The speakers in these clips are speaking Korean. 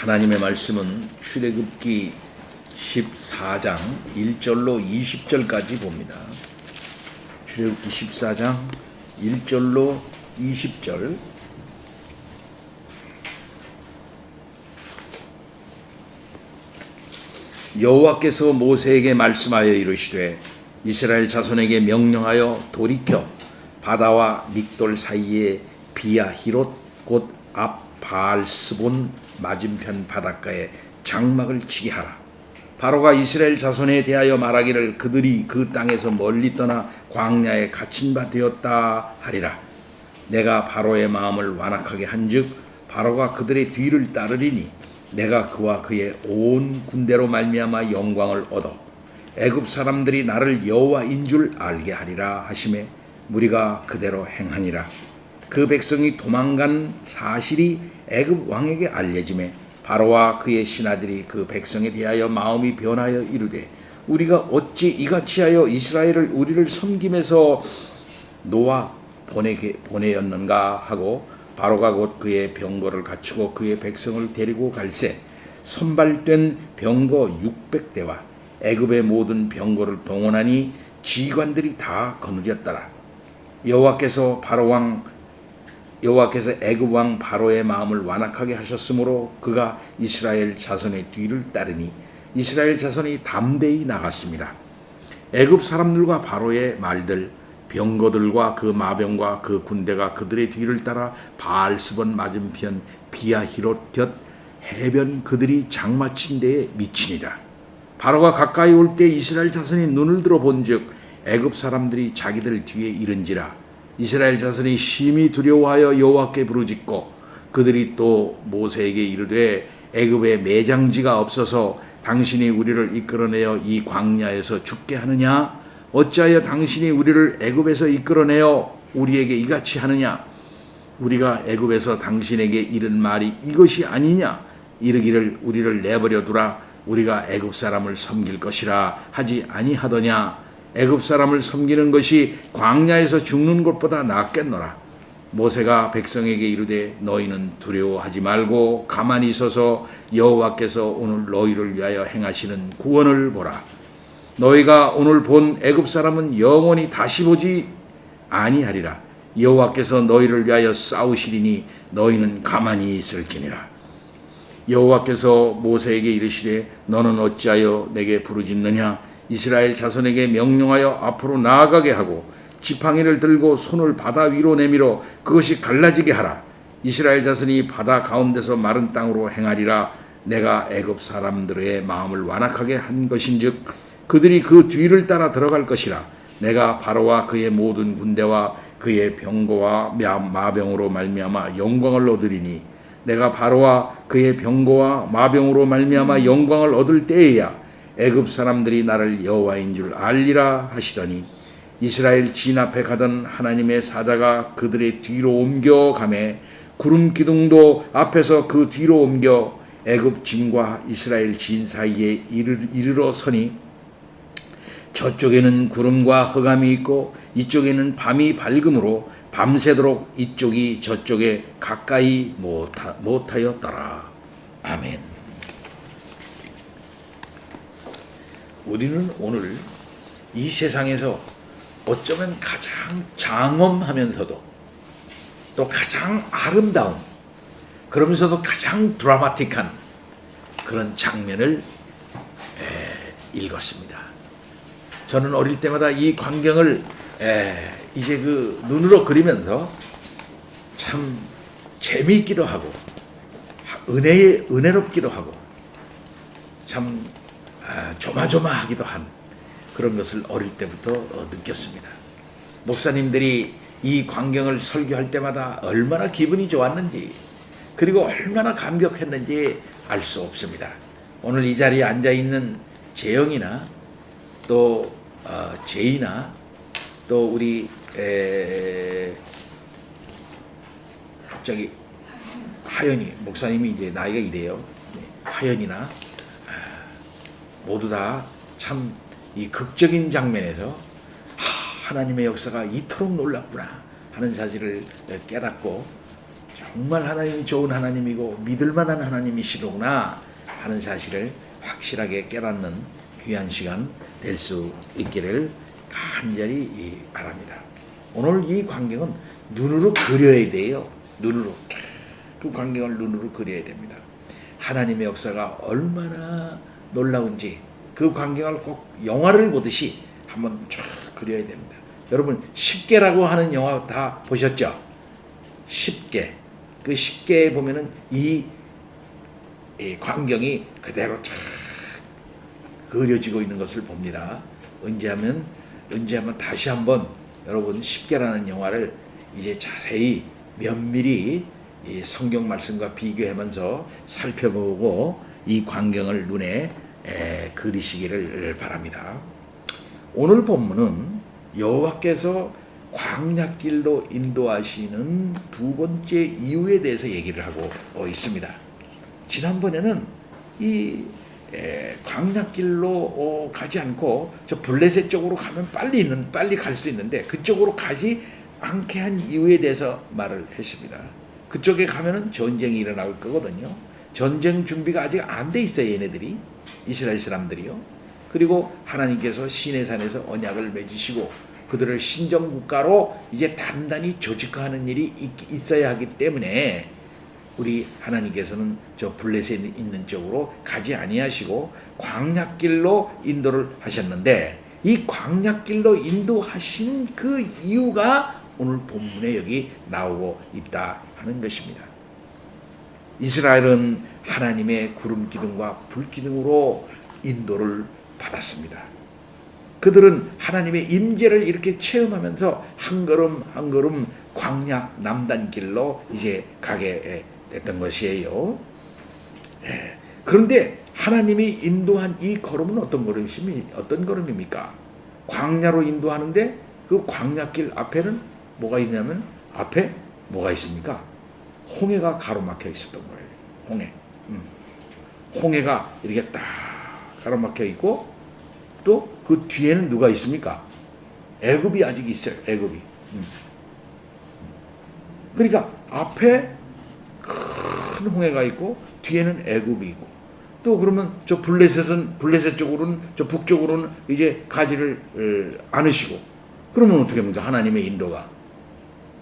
하나님의 말씀은 출애굽기 14장 1절로 20절까지 봅니다. 출애굽기 14장 1절로 20절. 여호와께서 모세에게 말씀하여 이르시되 이스라엘 자손에게 명령하여 돌이켜 바다와 믹돌 사이에 비야히롯 곧 앞 바알스본 맞은편 바닷가에 장막을 치게 하라. 바로가 이스라엘 자손에 대하여 말하기를 그들이 그 땅에서 멀리 떠나 광야에 갇힌 바 되었다 하리라. 내가 바로의 마음을 완악하게 한즉 바로가 그들의 뒤를 따르리니 내가 그와 그의 온 군대로 말미암아 영광을 얻어 애굽 사람들이 나를 여호와인 줄 알게 하리라 하시매 무리가 그대로 행하니라. 그 백성이 도망간 사실이 애굽 왕에게 알려지매 바로와 그의 신하들이 그 백성에 대하여 마음이 변하여 이르되 우리가 어찌 이같이 하여 이스라엘을 우리를 섬김에서 놓아 보내었는가 하고 바로가 곧 그의 병거를 갖추고 그의 백성을 데리고 갈새 선발된 병거 600대와 애굽의 모든 병거를 동원하니 지휘관들이 다 거느렸더라. 여호와께서 애굽 왕 바로의 마음을 완악하게 하셨으므로 그가 이스라엘 자손의 뒤를 따르니 이스라엘 자손이 담대히 나갔습니다. 애굽 사람들과 바로의 말들 병거들과 그 마병과 그 군대가 그들의 뒤를 따라 바알스본 맞은편 비야히롯 곁 해변 그들이 장마친 데에 미치니라. 바로가 가까이 올 때 이스라엘 자손이 눈을 들어 본즉 애굽 사람들이 자기들 뒤에 이른지라. 이스라엘 자손이 심히 두려워하여 여호와께 부르짖고 그들이 또 모세에게 이르되 애굽에 매장지가 없어서 당신이 우리를 이끌어내어 이 광야에서 죽게 하느냐? 어찌하여 당신이 우리를 애굽에서 이끌어내어 우리에게 이같이 하느냐? 우리가 애굽에서 당신에게 이른 말이 이것이 아니냐? 이르기를 우리를 내버려 두라. 우리가 애굽 사람을 섬길 것이라 하지 아니하더냐? 애굽 사람을 섬기는 것이 광야에서 죽는 것보다 낫겠노라. 모세가 백성에게 이르되 너희는 두려워하지 말고 가만히 있어서 여호와께서 오늘 너희를 위하여 행하시는 구원을 보라. 너희가 오늘 본 애굽 사람은 영원히 다시 보지 아니하리라. 여호와께서 너희를 위하여 싸우시리니 너희는 가만히 있을지니라. 여호와께서 모세에게 이르시되 너는 어찌하여 내게 부르짖느냐? 이스라엘 자손에게 명령하여 앞으로 나아가게 하고 지팡이를 들고 손을 바다 위로 내밀어 그것이 갈라지게 하라. 이스라엘 자손이 바다 가운데서 마른 땅으로 행하리라. 내가 애굽 사람들의 마음을 완악하게 한 것인즉 그들이 그 뒤를 따라 들어갈 것이라. 내가 바로와 그의 모든 군대와 그의 병거와 마병으로 말미암아 영광을 얻으리니 내가 바로와 그의 병거와 마병으로 말미암아 영광을 얻을 때에야 애굽 사람들이 나를 여호와인 줄 알리라 하시더니 이스라엘 진 앞에 가던 하나님의 사자가 그들의 뒤로 옮겨 가매 구름 기둥도 앞에서 그 뒤로 옮겨 애굽 진과 이스라엘 진 사이에 이르러 서니 저쪽에는 구름과 흑암이 있고 이쪽에는 밤이 밝음으로 밤새도록 이쪽이 저쪽에 가까이 못하였더라. 아멘. 우리는 오늘 이 세상에서 어쩌면 가장 장엄하면서도 또 가장 아름다운 그러면서도 가장 드라마틱한 그런 장면을 읽었습니다. 저는 어릴 때마다 이 광경을 이제 그 눈으로 그리면서 참 재미있기도 하고 은혜롭기도 하고 참 조마조마하기도 한 그런 것을 어릴 때부터 느꼈습니다. 목사님들이 이 광경을 설교할 때마다 얼마나 기분이 좋았는지 그리고 얼마나 감격했는지 알 수 없습니다. 오늘 이 자리에 앉아있는 재영이나 또 제이나 또 우리 갑자기 하연이 목사님이 이제 나이가 이래요. 하연이나 모두 다 참 이 극적인 장면에서 하나님의 역사가 이토록 놀랍구나 하는 사실을 깨닫고 정말 하나님이 좋은 하나님이고 믿을만한 하나님이시로구나 하는 사실을 확실하게 깨닫는 귀한 시간 될 수 있기를 간절히 바랍니다. 오늘 이 광경은 눈으로 그려야 돼요. 눈으로 그 광경을 눈으로 그려야 됩니다. 하나님의 역사가 얼마나 놀라운지 그 광경을 꼭 영화를 보듯이 한번 쫙 그려야 됩니다. 여러분 10개라고 하는 영화 다 보셨죠? 10개. 그 10개에 보면은 이 광경이 그대로 쫙 그려지고 있는 것을 봅니다. 언제 하면 다시 한번 여러분 10개라는 영화를 이제 자세히 면밀히 이 성경 말씀과 비교하면서 살펴보고 이 광경을 눈에 그리시기를 바랍니다. 오늘 본문은 여호와께서 광야길로 인도하시는 두 번째 이유에 대해서 얘기를 하고 있습니다. 지난번에는 이 광야길로 가지 않고 저 블레셋 쪽으로 가면 빨리 갈 수 있는데 그쪽으로 가지 않게 한 이유에 대해서 말을 했습니다. 그쪽에 가면은 전쟁이 일어날 거거든요. 전쟁 준비가 아직 안 돼 있어요, 얘네들이. 이스라엘 사람들이요. 그리고 하나님께서 시내산에서 언약을 맺으시고 그들을 신정국가로 이제 단단히 조직화하는 일이 있어야 하기 때문에 우리 하나님께서는 저 블레셋에 있는 쪽으로 가지 아니하시고 광야길로 인도를 하셨는데 이 광야길로 인도하신 그 이유가 오늘 본문에 여기 나오고 있다 하는 것입니다. 이스라엘은 하나님의 구름 기둥과 불 기둥으로 인도를 받았습니다. 그들은 하나님의 임재를 이렇게 체험하면서 한 걸음 한 걸음 광야 남단길로 이제 가게 됐던 것이에요. 그런데 하나님이 인도한 이 걸음은 어떤 걸음입니까? 광야로 인도하는데 그 광야길 앞에는 뭐가 있냐면 앞에 뭐가 있습니까? 홍해가 가로막혀 있었던 거예요. 홍해가 이렇게 딱 가로막혀 있고 또 그 뒤에는 누가 있습니까? 애굽이 아직 있어요. 애굽이. 그러니까 앞에 큰 홍해가 있고 뒤에는 애굽이 있고 또 그러면 저 블레셋 쪽으로는 저 북쪽으로는 이제 가지를 않으시고 그러면 어떻게 합니까? 하나님의 인도가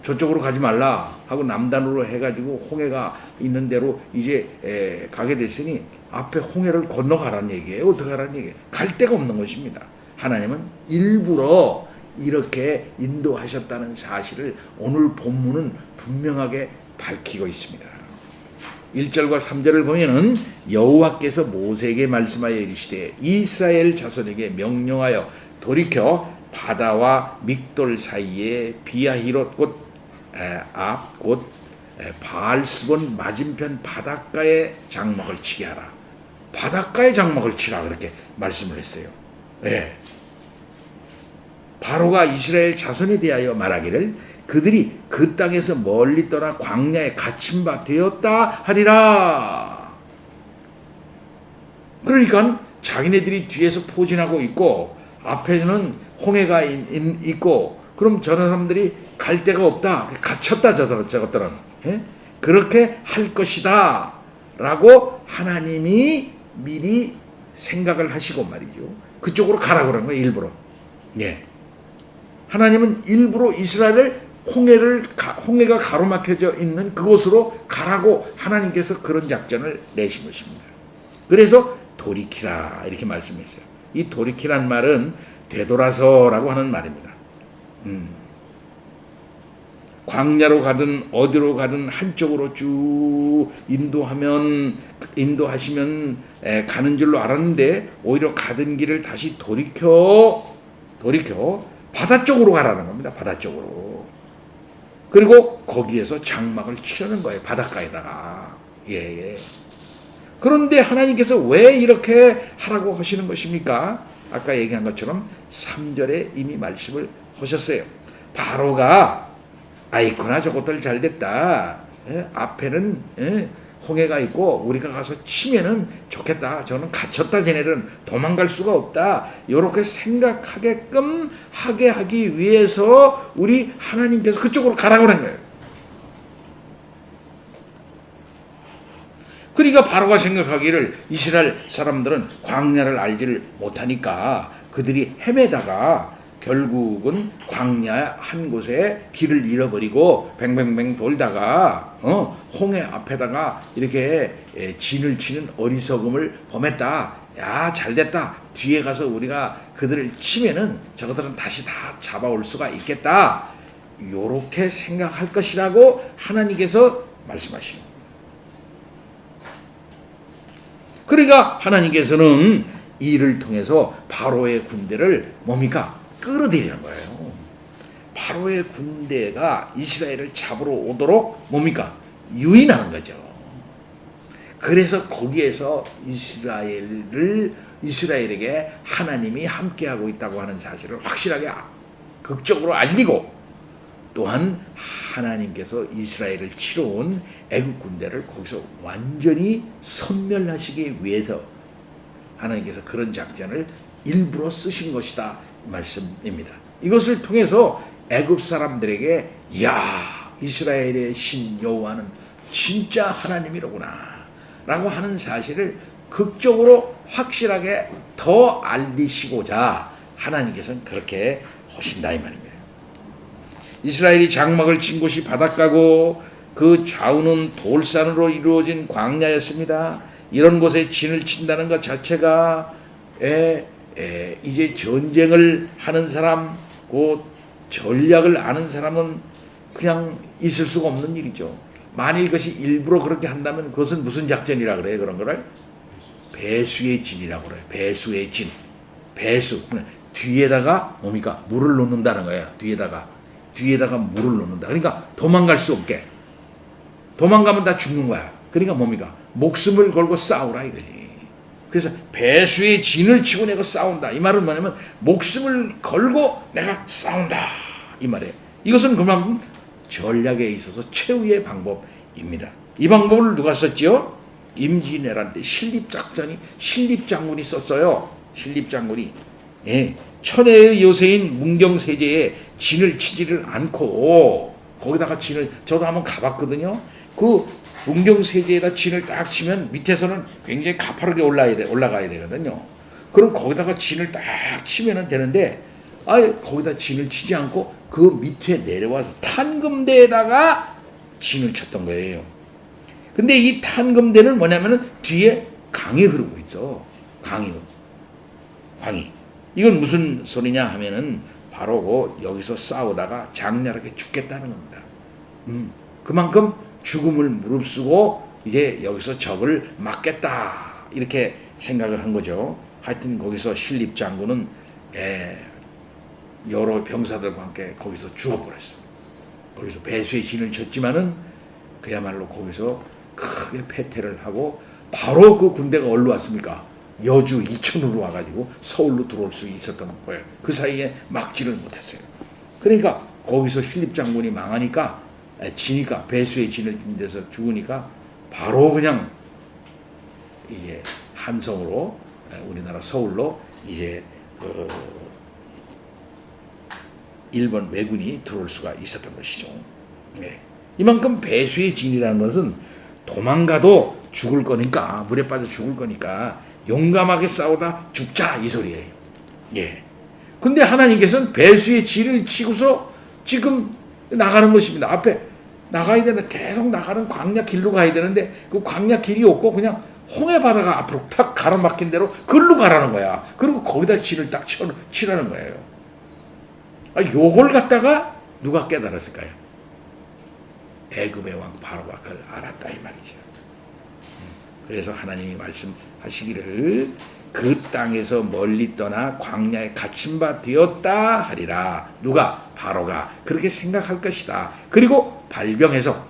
저쪽으로 가지 말라 하고 남단으로 해가지고 홍해가 있는 대로 이제 가게 됐으니 앞에 홍해를 건너가라는 얘기예요. 어떻게 하라는 얘기예요? 갈 데가 없는 것입니다. 하나님은 일부러 이렇게 인도하셨다는 사실을 오늘 본문은 분명하게 밝히고 있습니다. 1절과 3절을 보면은 여호와께서 모세에게 말씀하여 이르시되 이스라엘 자손에게 명령하여 돌이켜 바다와 믹돌 사이에 비아히롯 곧 바알스본 맞은편 바닷가에 장막을 치게 하라. 바닷가에 장막을 치라 그렇게 말씀을 했어요. 바로가 이스라엘 자손에 대하여 말하기를 그들이 그 땅에서 멀리 떠나 광야에 갇힌 바 되었다 하리라. 그러니까 자기네들이 뒤에서 포진하고 있고 앞에는 홍해가 있고 그럼 저 사람들이 갈 데가 없다. 갇혔다 저것들은. 그렇게 할 것이다 라고 하나님이 미리 생각을 하시고 말이죠. 그쪽으로 가라고 그런 거예요. 일부러. 하나님은 일부러 이스라엘을 홍해가 가로막혀져 있는 그곳으로 가라고 하나님께서 그런 작전을 내신 것입니다. 그래서 돌이키라 이렇게 말씀했어요. 이 돌이키란 말은 되돌아서라고 하는 말입니다. 광야로 가든 어디로 가든 한쪽으로 쭉 인도하시면 가는 줄로 알았는데 오히려 가던 길을 다시 돌이켜 바다 쪽으로 가라는 겁니다. 바다 쪽으로. 그리고 거기에서 장막을 치려는 거예요. 바닷가에다가. 그런데 하나님께서 왜 이렇게 하라고 하시는 것입니까? 아까 얘기한 것처럼 3절에 이미 말씀을 하셨어요. 바로가 아이쿠나 저것들 잘됐다. 앞에는 홍해가 있고 우리가 가서 치면은 좋겠다. 저는 갇혔다. 쟤네들은 도망갈 수가 없다. 이렇게 생각하게끔 하게 하기 위해서 우리 하나님께서 그쪽으로 가라고 하는 거예요. 그러니까 바로가 생각하기를 이스라엘 사람들은 광야를 알지를 못하니까 그들이 헤매다가 결국은 광야 한 곳에 길을 잃어버리고 뱅뱅뱅 돌다가 홍해 앞에다가 이렇게 진을 치는 어리석음을 범했다. 야, 잘됐다. 뒤에 가서 우리가 그들을 치면은 저것들은 다시 다 잡아올 수가 있겠다. 요렇게 생각할 것이라고 하나님께서 말씀하시는 거예요. 그러니까 하나님께서는 이를 통해서 바로의 군대를 뭡니까? 끌어들이는 거예요. 바로의 군대가 이스라엘을 잡으러 오도록 뭡니까? 유인하는 거죠. 그래서 거기에서 이스라엘에게 하나님이 함께하고 있다고 하는 사실을 확실하게 극적으로 알리고, 또한 하나님께서 이스라엘을 치러 온 애국 군대를 거기서 완전히 섬멸하시기 위해서 하나님께서 그런 작전을 일부러 쓰신 것이다 말씀입니다. 이것을 통해서 애굽 사람들에게 이야, 이스라엘의 신 여호와는 진짜 하나님이로구나 라고 하는 사실을 극적으로 확실하게 더 알리시고자 하나님께서는 그렇게 하신다 이 말입니다. 이스라엘이 장막을 친 곳이 바닷가고 그 좌우는 돌산으로 이루어진 광야였습니다. 이런 곳에 진을 친다는 것 자체가 이제 전쟁을 하는 사람, 그 전략을 아는 사람은 그냥 있을 수가 없는 일이죠. 만일 그것이 일부러 그렇게 한다면 그것은 무슨 작전이라 그래요? 그런 거를 배수의 진이라고 그래요. 배수의 진. 배수. 뒤에다가 뭡니까? 물을 놓는다는 거예요. 뒤에다가 물을 놓는다. 그러니까 도망갈 수 없게. 도망가면 다 죽는 거야. 그러니까 뭡니까? 목숨을 걸고 싸우라 이거지. 그래서 배수의 진을 치고 내가 싸운다. 이 말은 뭐냐면 목숨을 걸고 내가 싸운다. 이 말이에요. 이것은 그만큼 전략에 있어서 최후의 방법입니다. 이 방법을 누가 썼지요? 임진왜란 때 신립장군이 썼어요. 신립장군이. 예. 천혜의 요새인 문경세제에 진을 치지를 않고 거기다가 진을, 저도 한번 가봤거든요. 그 문경세제에다 진을 딱 치면 밑에서는 굉장히 가파르게 올라가야 되거든요. 그럼 거기다가 진을 딱 치면 되는데 거기다 진을 치지 않고 그 밑에 내려와서 탄금대에다가 진을 쳤던 거예요. 근데 이 탄금대는 뭐냐면은 뒤에 강이 흐르고 있어. 강이. 이건 무슨 소리냐 하면은 바로 여기서 싸우다가 장렬하게 죽겠다는 겁니다. 그만큼 죽음을 무릅쓰고 이제 여기서 적을 막겠다 이렇게 생각을 한 거죠. 하여튼 거기서 신립장군은 여러 병사들과 함께 거기서 죽어버렸어요. 거기서 배수의 진을 쳤지만은 그야말로 거기서 크게 패퇴를 하고 바로 그 군대가 어디로 왔습니까? 여주 이천으로 와가지고 서울로 들어올 수 있었던 거예요. 그 사이에 막지를 못했어요. 그러니까 거기서 신립장군이 망하니까 지니까 배수의 진을 진 데서 죽으니까 바로 그냥 이제 한성으로 우리나라 서울로 이제 일본 왜군이 들어올 수가 있었던 것이죠. 네. 이만큼 배수의 진이라는 것은 도망가도 죽을 거니까, 물에 빠져 죽을 거니까 용감하게 싸우다 죽자 이 소리예요. 예. 근데 하나님께서는 배수의 진을 치고서 지금 나가는 것입니다. 앞에 나가야 되는, 계속 나가는 광야 길로 가야 되는데 그 광야 길이 없고 그냥 홍해 바다가 앞으로 탁 가로막힌 대로 그걸로 가라는 거야. 그리고 거기다 진을 딱 치라는 거예요. 요걸 갖다가 누가 깨달았을까요? 애굽의 왕 바로가 그걸 알았다 이 말이죠. 그래서 하나님이 말씀하시기를 그 땅에서 멀리 떠나 광야에 갇힌 바 되었다 하리라. 누가? 바로가 그렇게 생각할 것이다. 그리고 발병해서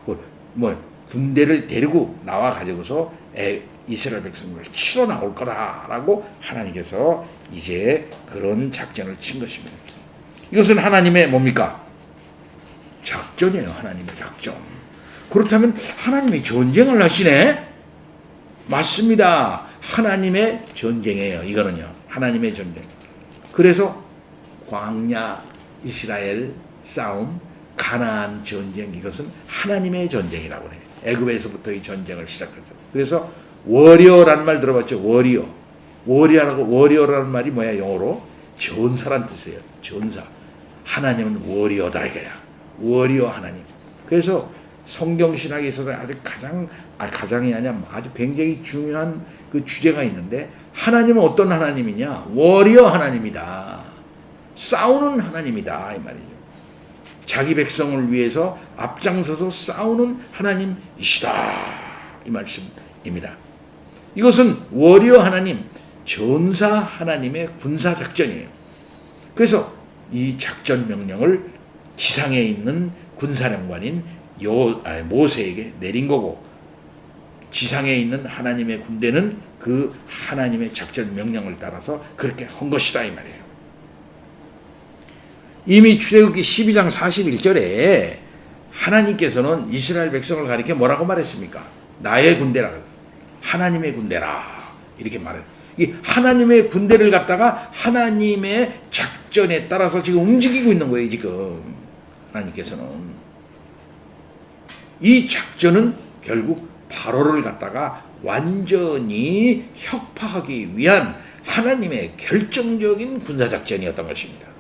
군대를 데리고 나와 가지고서 이스라엘 백성을 치러 나올 거다라고 하나님께서 이제 그런 작전을 친 것입니다. 이것은 하나님의 뭡니까? 작전이에요. 하나님의 작전. 그렇다면 하나님이 전쟁을 하시네? 맞습니다. 하나님의 전쟁이에요. 이거는요. 하나님의 전쟁. 그래서 광야 이스라엘 싸움, 가나안 전쟁, 이것은 하나님의 전쟁이라고 해요. 애굽에서부터 이 전쟁을 시작하죠. 그래서 워리어라는 말 들어봤죠? 워리어라는 말이 뭐야? 영어로 전사란 뜻이에요. 전사. 하나님은 워리어다 이거야. 워리어 하나님. 그래서 성경 신학에서는 가장이 아니라 아주 굉장히 중요한 그 주제가 있는데, 하나님은 어떤 하나님이냐? 워리어 하나님이다. 싸우는 하나님이다 이 말이죠. 자기 백성을 위해서 앞장서서 싸우는 하나님이시다 이 말씀입니다. 이것은 워리어 하나님, 전사 하나님의 군사 작전이에요. 그래서 이 작전 명령을 지상에 있는 군사령관인 모세에게 내린 거고, 지상에 있는 하나님의 군대는 그 하나님의 작전 명령을 따라서 그렇게 한 것이다 이 말이에요. 이미 출애굽기 12장 41절에 하나님께서는 이스라엘 백성을 가리켜 뭐라고 말했습니까? 나의 군대라, 하나님의 군대라 이렇게 말해요. 이 하나님의 군대를 갖다가 하나님의 작전에 따라서 지금 움직이고 있는 거예요. 지금 하나님께서는 이 작전은 결국 바로를 갖다가 완전히 혁파하기 위한 하나님의 결정적인 군사작전이었던 것입니다.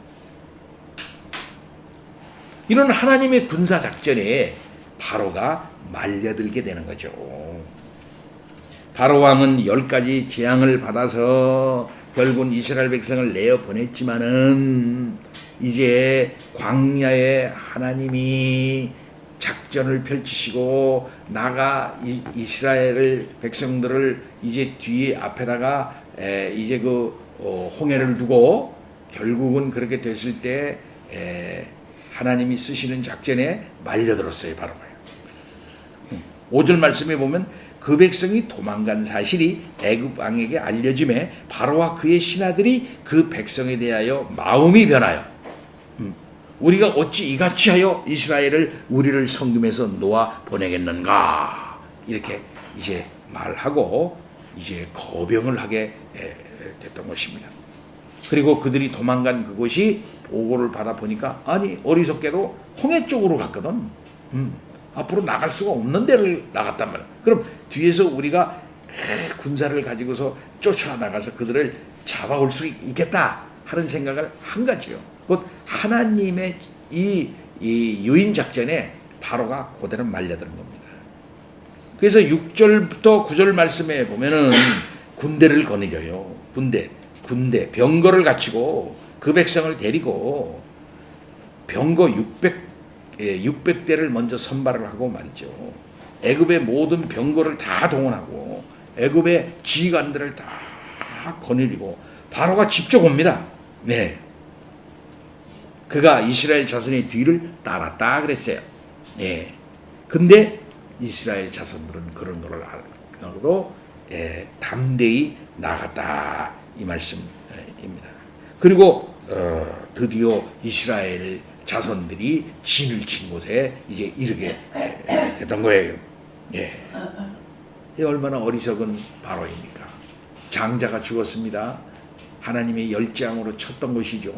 이런 하나님의 군사작전에 바로가 말려들게 되는 거죠. 바로 왕은 10가지 재앙을 받아서 결국은 이스라엘 백성을 내어 보냈지만은 이제 광야에 하나님이 작전을 펼치시고 이스라엘 백성들을 이제 뒤에 앞에다가 이제 홍해를 두고 결국은 그렇게 됐을 때 하나님이 쓰시는 작전에 말려들었어요. 바로 5절 말씀에 보면 그 백성이 도망간 사실이 애굽 왕에게 알려짐에 바로와 그의 신하들이 그 백성에 대하여 마음이 변하여 우리가 어찌 이같이 하여 이스라엘을 우리를 성김에서 놓아 보내겠는가 이렇게 이제 말하고 이제 거병을 하게 됐던 것입니다. 그리고 그들이 도망간 그곳이 보고를 받아 보니까 아니 어리석게도 홍해 쪽으로 갔거든. 앞으로 나갈 수가 없는 데를 나갔단 말이야. 그럼 뒤에서 우리가 군사를 가지고서 쫓아나가서 그들을 잡아올 수 있겠다 하는 생각을 한 거지요. 곧 하나님의 이 유인 작전에 바로가 그대로 말려드는 겁니다. 그래서 6절부터 9절 말씀에 보면은 군대를 거느려요. 군대 병거를 갖추고 그 백성을 데리고 병거 600대를 먼저 선발을 하고 말이죠. 애굽의 모든 병거를 다 동원하고 애굽의 지휘관들을 다 거느리고 바로가 직접 옵니다. 네. 그가 이스라엘 자손의 뒤를 따랐다 그랬어요. 예. 근데 이스라엘 자손들은 그런 걸 알고 담대히 나갔다 이 말씀입니다. 그리고 드디어 이스라엘 자손들이 진을 친 곳에 이제 이르게 됐던 거예요. 예. 얼마나 어리석은 바로입니까? 장자가 죽었습니다. 하나님의 열장으로 쳤던 것이죠.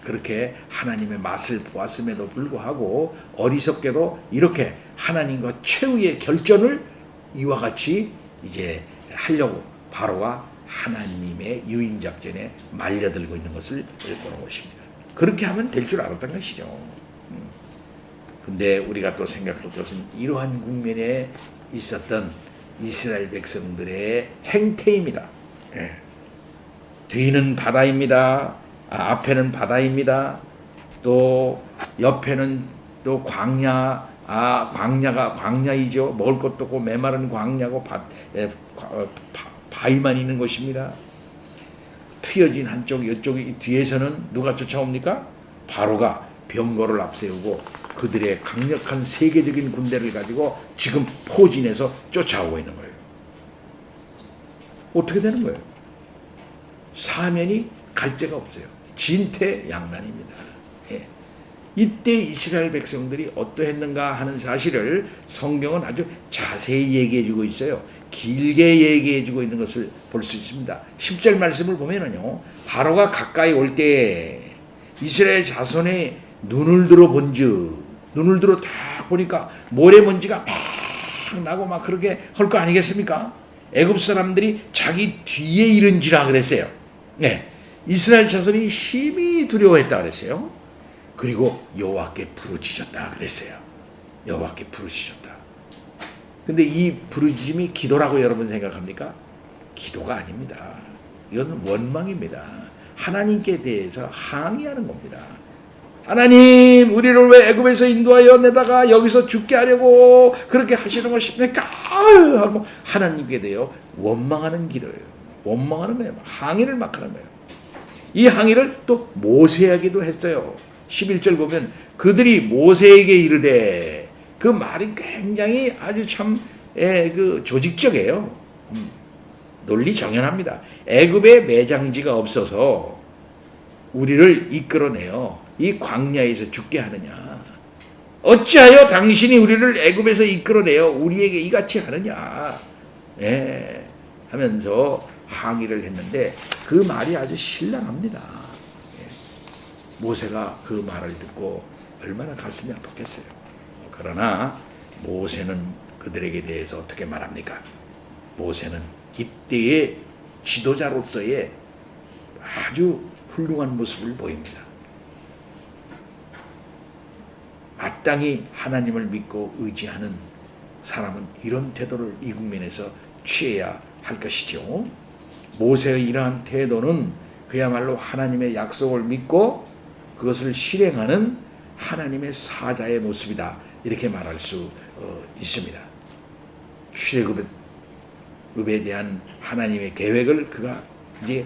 그렇게 하나님의 맛을 보았음에도 불구하고 어리석게도 이렇게 하나님과 최후의 결전을 이와 같이 이제 하려고 바로가 하나님의 유인작전에 말려들고 있는 것을 보는 것입니다. 그렇게 하면 될 줄 알았던 것이죠. 근데 우리가 또 생각할 것은 이러한 국면에 있었던 이스라엘 백성들의 행태입니다. 뒤는 바다입니다. 앞에는 바다입니다. 또 옆에는 또 광야이죠. 먹을 것도 없고 메마른 광야고 바위만 있는 것입니다. 트여진 한쪽 이쪽이 뒤에서는 누가 쫓아옵니까? 바로가 병거를 앞세우고 그들의 강력한 세계적인 군대를 가지고 지금 포진해서 쫓아오고 있는 거예요. 어떻게 되는 거예요? 사면이 갈 데가 없어요. 진퇴양난입니다. 이때 이스라엘 백성들이 어떠했는가 하는 사실을 성경은 아주 자세히 얘기해주고 있어요. 길게 얘기해주고 있는 것을 볼 수 있습니다. 10절 말씀을 보면은요, 바로가 가까이 올 때 이스라엘 자손의 눈을 들어 본즉, 눈을 들어 다 막 보니까 모래먼지가 막 나고 막 그렇게 할 거 아니겠습니까? 애굽 사람들이 자기 뒤에 이른지라 그랬어요. 네, 이스라엘 자손이 심히 두려워했다 그랬어요. 그리고 여호와께 부르짖었다 그랬어요. 여호와께 부르짖었다. 근데 이 부르짖음이 기도라고 여러분 생각합니까? 기도가 아닙니다. 이건 원망입니다. 하나님께 대해서 항의하는 겁니다. 하나님, 우리를 왜 애굽에서 인도하여 내다가 여기서 죽게 하려고 그렇게 하시는 것입니까? 하고 하나님께 대해 원망하는 기도예요. 원망하는 거예요. 항의를 막 하는 거예요. 이 항의를 또 모세에게도 했어요. 11절 보면 그들이 모세에게 이르되, 그 말이 굉장히 아주 참 그 조직적이에요. 논리 정연합니다. 애굽에 매장지가 없어서 우리를 이끌어내어 이 광야에서 죽게 하느냐? 어찌하여 당신이 우리를 애굽에서 이끌어내어 우리에게 이같이 하느냐? 하면서 항의를 했는데 그 말이 아주 신랄합니다. 모세가 그 말을 듣고 얼마나 가슴이 아팠겠어요. 그러나 모세는 그들에게 대해서 어떻게 말합니까? 모세는 이때의 지도자로서의 아주 훌륭한 모습을 보입니다. 마땅히 하나님을 믿고 의지하는 사람은 이런 태도를 이 국면에서 취해야 할 것이죠. 모세의 이러한 태도는 그야말로 하나님의 약속을 믿고 그것을 실행하는 하나님의 사자의 모습이다. 이렇게 말할 수 있습니다. 출애굽에 대한 하나님의 계획을 그가 이제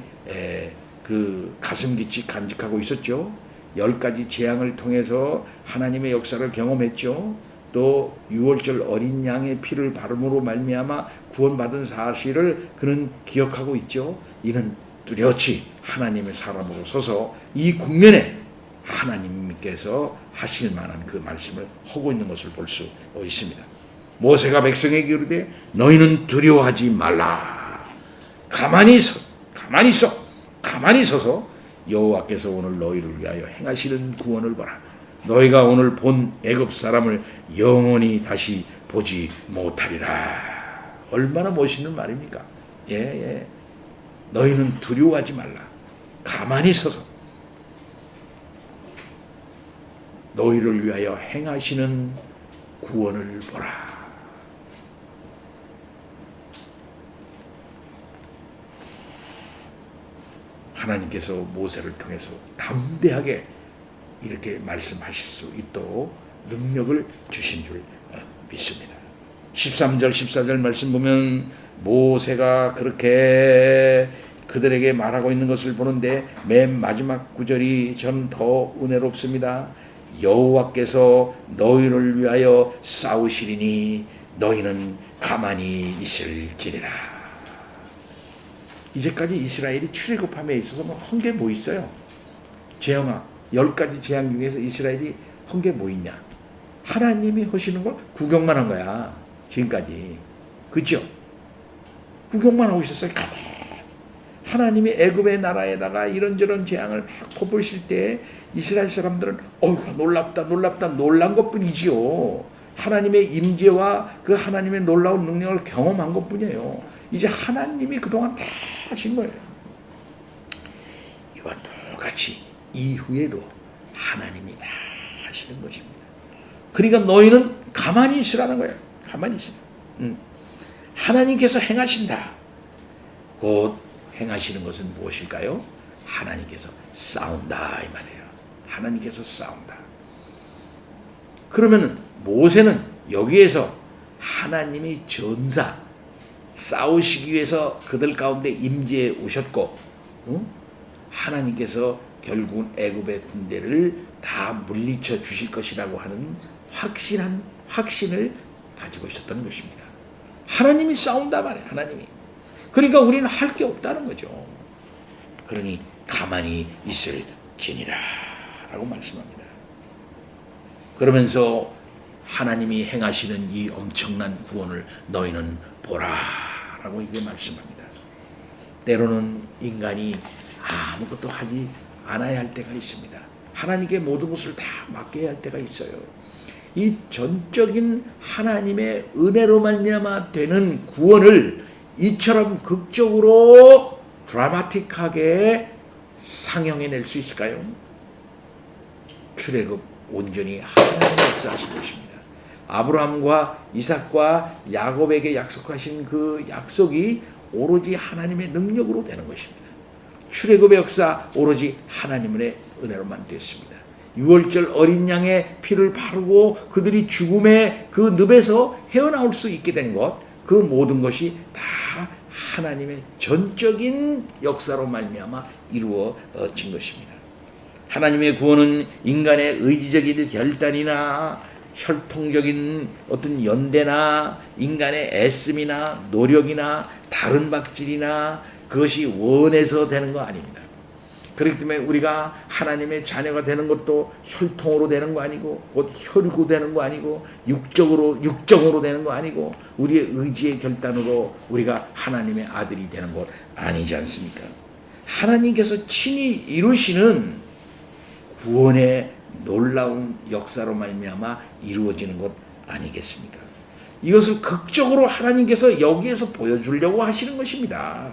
그 가슴 깊이 간직하고 있었죠. 10가지 재앙을 통해서 하나님의 역사를 경험했죠. 또 6월절 어린 양의 피를 바름으로 말미암아 구원받은 사실을 그는 기억하고 있죠. 이는 뚜렷이 하나님의 사람으로 서서 이 국면에 하나님께서 하실 만한 그 말씀을 하고 있는 것을 볼 수 있습니다. 모세가 백성에게 이르되 너희는 두려워하지 말라. 가만히 서서 여호와께서 오늘 너희를 위하여 행하시는 구원을 보라. 너희가 오늘 본 애굽 사람을 영원히 다시 보지 못하리라. 얼마나 멋있는 말입니까? 너희는 두려워하지 말라. 가만히 서서 너희를 위하여 행하시는 구원을 보라. 하나님께서 모세를 통해서 담대하게 이렇게 말씀하실 수 있도록 능력을 주신 줄 믿습니다. 13절 14절 말씀 보면 모세가 그렇게 그들에게 말하고 있는 것을 보는데 맨 마지막 구절이 좀 더 은혜롭습니다. 여호와께서 너희를 위하여 싸우시리니 너희는 가만히 있을지니라. 이제까지 이스라엘이 출애굽함에 있어서 한 게 뭐 있어요? 재앙아, 10가지 재앙 중에서 이스라엘이 한 게 뭐 있냐? 하나님이 하시는 걸 구경만 한 거야. 지금까지. 그죠? 구경만 하고 있었어요. 하나님이 애굽의 나라에다가 이런저런 재앙을 막 퍼부으실 때 이스라엘 사람들은 놀랍다 놀란 것뿐이지요. 하나님의 임재와 그 하나님의 놀라운 능력을 경험한 것뿐이에요. 이제 하나님이 그동안 다 하신 거예요. 이와 똑같이 이후에도 하나님이 다 하시는 것입니다. 그러니까 너희는 가만히 있으라는 거예요. 가만히 있으라. 하나님께서 행하신다. 곧 행하시는 것은 무엇일까요? 하나님께서 싸운다 이 말이에요. 하나님께서 싸운다. 그러면은 모세는 여기에서 하나님이 전사 싸우시기 위해서 그들 가운데 임재해 오셨고, 하나님께서 결국은 애굽의 군대를 다 물리쳐 주실 것이라고 하는 확신한 확신을 가지고 있었던 것입니다. 하나님이 싸운다 말이에요. 하나님이. 그러니까 우리는 할 게 없다는 거죠. 그러니 가만히 있을지니라 라고 말씀합니다. 그러면서 하나님이 행하시는 이 엄청난 구원을 너희는 보라 라고 이게 말씀합니다. 때로는 인간이 아무것도 하지 않아야 할 때가 있습니다. 하나님께 모든 것을 다 맡겨야 할 때가 있어요. 이 전적인 하나님의 은혜로 말미암아 되는 구원을 이처럼 극적으로 드라마틱하게 상영해낼 수 있을까요? 출애굽 온전히 하나님의 역사하신 것입니다. 아브라함과 이삭과 야곱에게 약속하신 그 약속이 오로지 하나님의 능력으로 되는 것입니다. 출애굽의 역사 오로지 하나님의 은혜로만 되었습니다. 유월절 어린 양의 피를 바르고 그들이 죽음의 그 늪에서 헤어나올 수 있게 된 것, 그 모든 것이 다 하나님의 전적인 역사로 말미암아 이루어진 것입니다. 하나님의 구원은 인간의 의지적인 결단이나 혈통적인 어떤 연대나 인간의 애씀이나 노력이나 다른 박질이나 그것이 원해서 되는 거 아닙니다. 그렇기 때문에 우리가 하나님의 자녀가 되는 것도 혈통으로 되는 거 아니고 곧 혈육으로 되는 거 아니고 육정으로 되는 거 아니고 우리의 의지의 결단으로 우리가 하나님의 아들이 되는 것 아니지 않습니까? 하나님께서 친히 이루시는 구원의 놀라운 역사로 말미암아 이루어지는 것 아니겠습니까? 이것을 극적으로 하나님께서 여기에서 보여주려고 하시는 것입니다.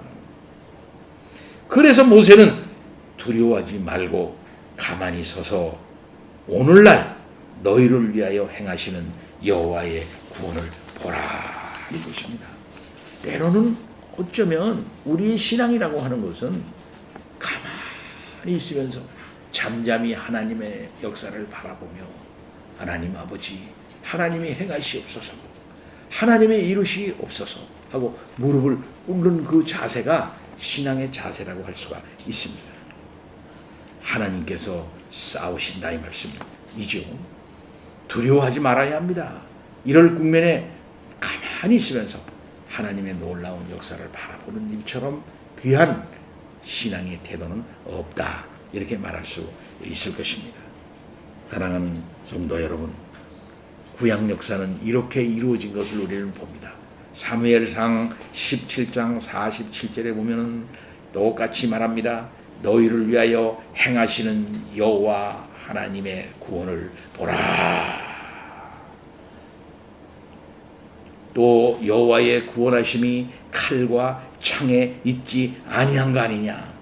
그래서 모세는 두려워하지 말고 가만히 서서 오늘날 너희를 위하여 행하시는 여호와의 구원을 보라 이것입니다. 때로는 어쩌면 우리의 신앙이라고 하는 것은 가만히 있으면서 잠잠히 하나님의 역사를 바라보며 하나님 아버지 하나님이 행하시옵소서 하나님의 이루시옵소서 하고 무릎을 꿇는 그 자세가 신앙의 자세라고 할 수가 있습니다. 하나님께서 싸우신다 이 말씀이죠. 두려워하지 말아야 합니다. 이럴 국면에 가만히 있으면서 하나님의 놀라운 역사를 바라보는 일처럼 귀한 신앙의 태도는 없다. 이렇게 말할 수 있을 것입니다. 사랑하는 성도 여러분, 구약 역사는 이렇게 이루어진 것을 우리는 봅니다. 사무엘상 17장 47절에 보면은 똑같이 말합니다. 너희를 위하여 행하시는 여호와 하나님의 구원을 보라. 또 여호와의 구원하심이 칼과 창에 있지 아니한 거 아니냐.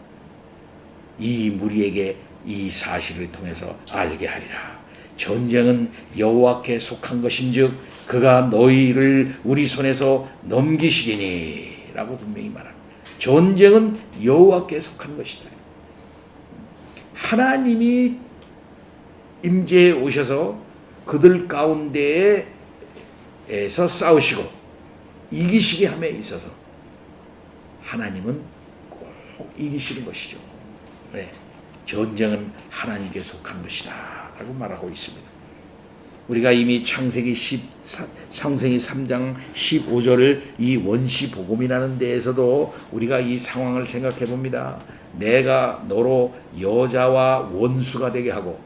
이 무리에게 이 사실을 통해서 알게 하리라. 전쟁은 여호와께 속한 것인즉 그가 너희를 우리 손에서 넘기시리니 라고 분명히 말합니다. 전쟁은 여호와께 속한 것이다. 하나님이 임재해 오셔서 그들 가운데에서 싸우시고 이기시게 함에 있어서 하나님은 꼭 이기시는 것이죠. 네. 전쟁은 하나님께 속한 것이다 라고 말하고 있습니다. 우리가 이미 창세기 3장 15절을 이 원시복음이라는 데에서도 우리가 이 상황을 생각해 봅니다. 내가 너로 여자와 원수가 되게 하고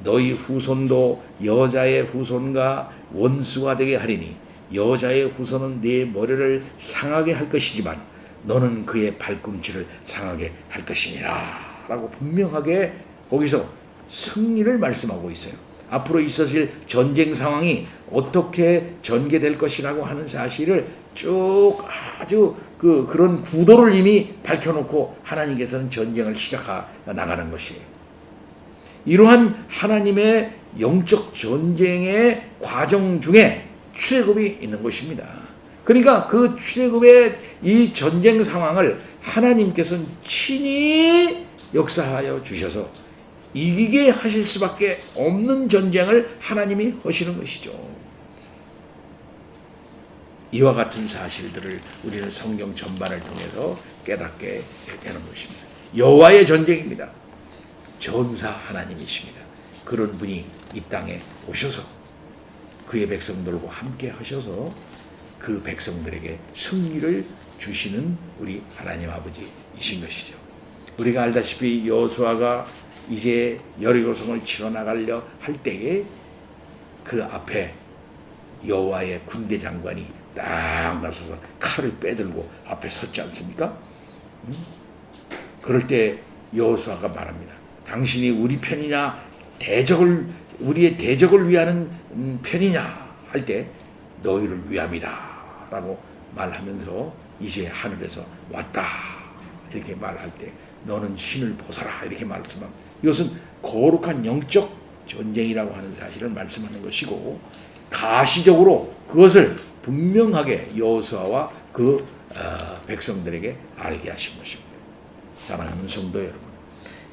너희 후손도 여자의 후손과 원수가 되게 하리니 여자의 후손은 네 머리를 상하게 할 것이지만 너는 그의 발꿈치를 상하게 할 것이니라 라고 분명하게 거기서 승리를 말씀하고 있어요. 앞으로 있어질 전쟁 상황이 어떻게 전개될 것이라고 하는 사실을 쭉 아주 그런 구도를 이미 밝혀놓고 하나님께서는 전쟁을 시작해 나가는 것이에요. 이러한 하나님의 영적 전쟁의 과정 중에 출애굽이 있는 것입니다. 그러니까 그 출애굽의 이 전쟁 상황을 하나님께서는 친히 역사하여 주셔서 이기게 하실 수밖에 없는 전쟁을 하나님이 하시는 것이죠. 이와 같은 사실들을 우리는 성경 전반을 통해서 깨닫게 되는 것입니다. 여호와의 전쟁입니다. 전사 하나님이십니다. 그런 분이 이 땅에 오셔서 그의 백성들과 함께 하셔서 그 백성들에게 승리를 주시는 우리 하나님 아버지이신 것이죠. 우리가 알다시피 여호수아가 이제 여리고성을 치러 나가려 할 때에 그 앞에 여호와의 군대 장관이 딱 나서서 칼을 빼들고 앞에 섰지 않습니까? 그럴 때 여호수아가 말합니다. 당신이 우리 편이냐 대적을 우리의 대적을 위하는 편이냐 할 때 너희를 위함이다 라고 말하면서 이제 하늘에서 왔다 이렇게 말할 때 너는 신을 보사라 이렇게 말씀합니다. 이것은 거룩한 영적 전쟁이라고 하는 사실을 말씀하는 것이고, 가시적으로 그것을 분명하게 여호수아와 그 백성들에게 알게 하신 것입니다. 사랑하는 성도 여러분,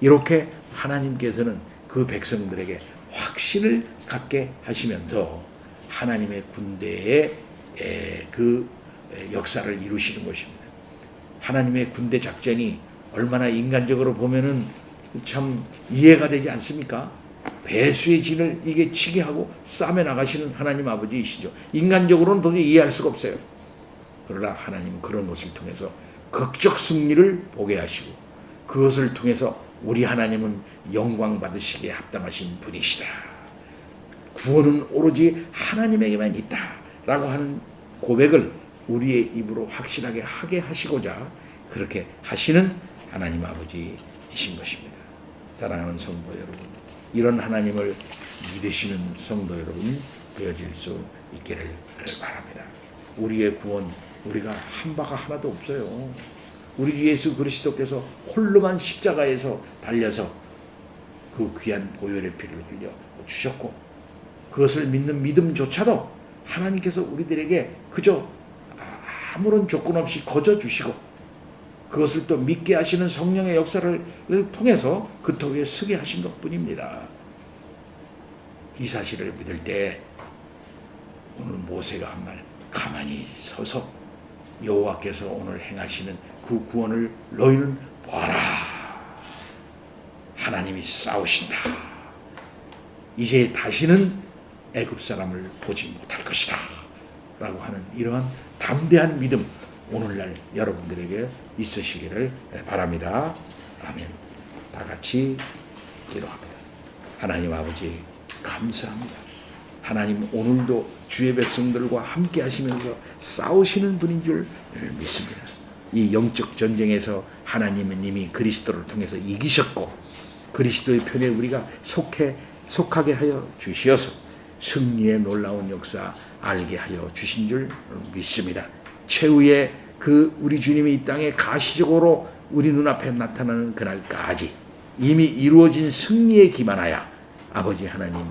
이렇게 하나님께서는 그 백성들에게 확신을 갖게 하시면서 하나님의 군대의 그 역사를 이루시는 것입니다. 하나님의 군대 작전이 얼마나 인간적으로 보면은 참 이해가 되지 않습니까? 배수의 진을 이게 치게 하고 싸매 나가시는 하나님 아버지이시죠. 인간적으로는 도저히 이해할 수가 없어요. 그러나 하나님은 그런 것을 통해서 극적 승리를 보게 하시고, 그것을 통해서 우리 하나님은 영광 받으시기에 합당하신 분이시다. 구원은 오로지 하나님에게만 있다 라고 하는 고백을 우리의 입으로 확실하게 하게 하시고자 그렇게 하시는 하나님 아버지이신 것입니다. 사랑하는 성도 여러분, 이런 하나님을 믿으시는 성도 여러분 되어질 수 있기를 바랍니다. 우리의 구원, 우리가 한 바가 하나도 없어요. 우리 주 예수 그리스도께서 홀로만 십자가에서 달려서 그 귀한 보혈의 피를 흘려 주셨고, 그것을 믿는 믿음조차도 하나님께서 우리들에게 그저 아무런 조건 없이 거저 주시고, 그것을 또 믿게 하시는 성령의 역사를 통해서 그 터 위에 서게 하신 것뿐입니다. 이 사실을 믿을 때 오늘 모세가 한 말, 가만히 서서 여호와께서 오늘 행하시는 그 구원을 너희는 봐라. 하나님이 싸우신다. 이제 다시는 애굽 사람을 보지 못할 것이다 라고 하는 이러한 담대한 믿음, 오늘날 여러분들에게 있으시기를 바랍니다. 아멘. 다 같이 기도합니다. 하나님 아버지 감사합니다. 하나님 오늘도 주의 백성들과 함께 하시면서 싸우시는 분인 줄 믿습니다. 이 영적 전쟁에서 하나님은 이미 그리스도를 통해서 이기셨고, 그리스도의 편에 우리가 속하게 하여 주시어서 승리의 놀라운 역사 알게 하여 주신 줄 믿습니다. 최후의 그 우리 주님이 이 땅에 가시적으로 우리 눈앞에 나타나는 그날까지 이미 이루어진 승리에 기반하여 아버지 하나님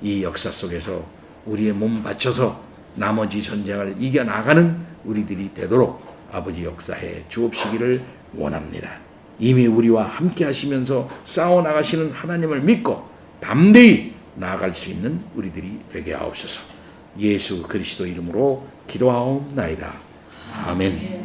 이 역사 속에서 우리의 몸 바쳐서 나머지 전쟁을 이겨나가는 우리들이 되도록 아버지 역사해 주옵시기를 원합니다. 이미 우리와 함께 하시면서 싸워나가시는 하나님을 믿고 담대히 나아갈 수 있는 우리들이 되게 하옵소서. 예수 그리스도 이름으로 기도하옵나이다. 아멘.